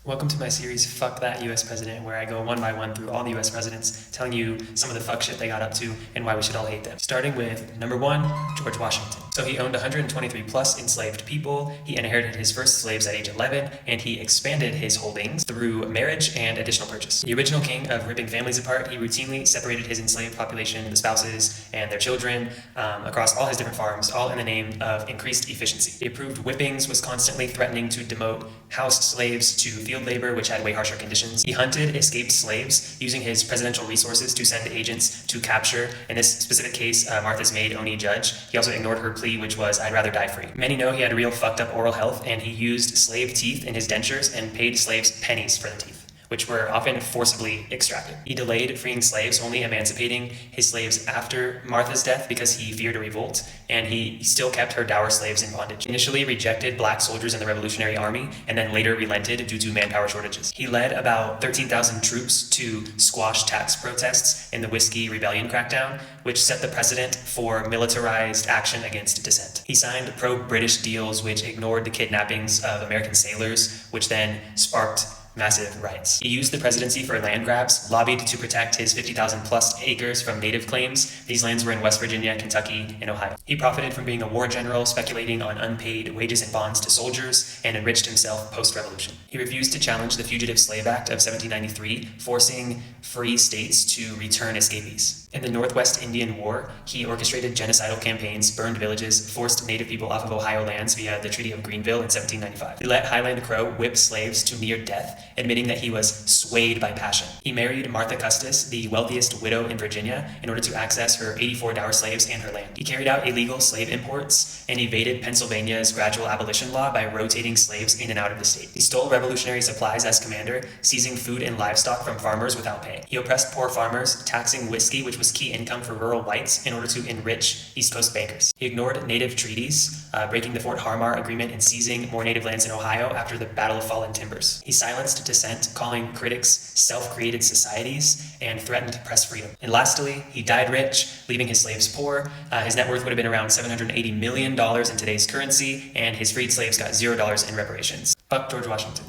Welcome to my series, Fuck That US President, where I go one by one through all the US presidents, telling you some of the fuck shit they got up to and why we should all hate them. Starting with number 1, George Washington. So he owned 123 plus enslaved people, he inherited his first slaves at age 11, and he expanded his holdings through marriage and additional purchase. The original king of ripping families apart, he routinely separated his enslaved population, the spouses and their children, across all his different farms, all in the name of increased efficiency. He approved whippings, was constantly threatening to demote housed slaves to field labor, which had way harsher conditions. He hunted escaped slaves, using his presidential resources to send agents to capture, in this specific case, Martha's maid, Oni Judge. He also ignored her plea, which was, "I'd rather die free." Many know he had real fucked up oral health, and he used slave teeth in his dentures and paid slaves pennies for the teeth, which were often forcibly extracted. He delayed freeing slaves, only emancipating his slaves after Martha's death because he feared a revolt, and he still kept her dour slaves in bondage. Initially rejected black soldiers in the Revolutionary Army, and then later relented due to manpower shortages. He led about 13,000 troops to squash tax protests in the Whiskey Rebellion crackdown, which set the precedent for militarized action against dissent. He signed pro-British deals which ignored the kidnappings of American sailors, which then sparked massive riots. He used the presidency for land grabs, lobbied to protect his 50,000 plus acres from native claims. These lands were in West Virginia, Kentucky, and Ohio. He profited from being a war general, speculating on unpaid wages and bonds to soldiers, and enriched himself post-revolution. He refused to challenge the Fugitive Slave Act of 1793, forcing free states to return escapees. In the Northwest Indian War, he orchestrated genocidal campaigns, burned villages, forced native people off of Ohio lands via the Treaty of Greenville in 1795. He let Highland Crow whip slaves to near death, admitting that he was swayed by passion. He married Martha Custis, the wealthiest widow in Virginia, in order to access her 84 dour slaves and her land. He carried out illegal slave imports and evaded Pennsylvania's gradual abolition law by rotating slaves in and out of the state. He stole revolutionary supplies as commander, seizing food and livestock from farmers without pay. He oppressed poor farmers, taxing whiskey, which was key income for rural whites, in order to enrich East Coast bankers. He ignored native treaties, breaking the Fort Harmar Agreement and seizing more native lands in Ohio after the Battle of Fallen Timbers. He silenced dissent, calling critics self-created societies, and threatened press freedom. And lastly, he died rich, leaving his slaves poor. His net worth would have been around $780 million in today's currency, and his freed slaves got $0 in reparations. Fuck George Washington.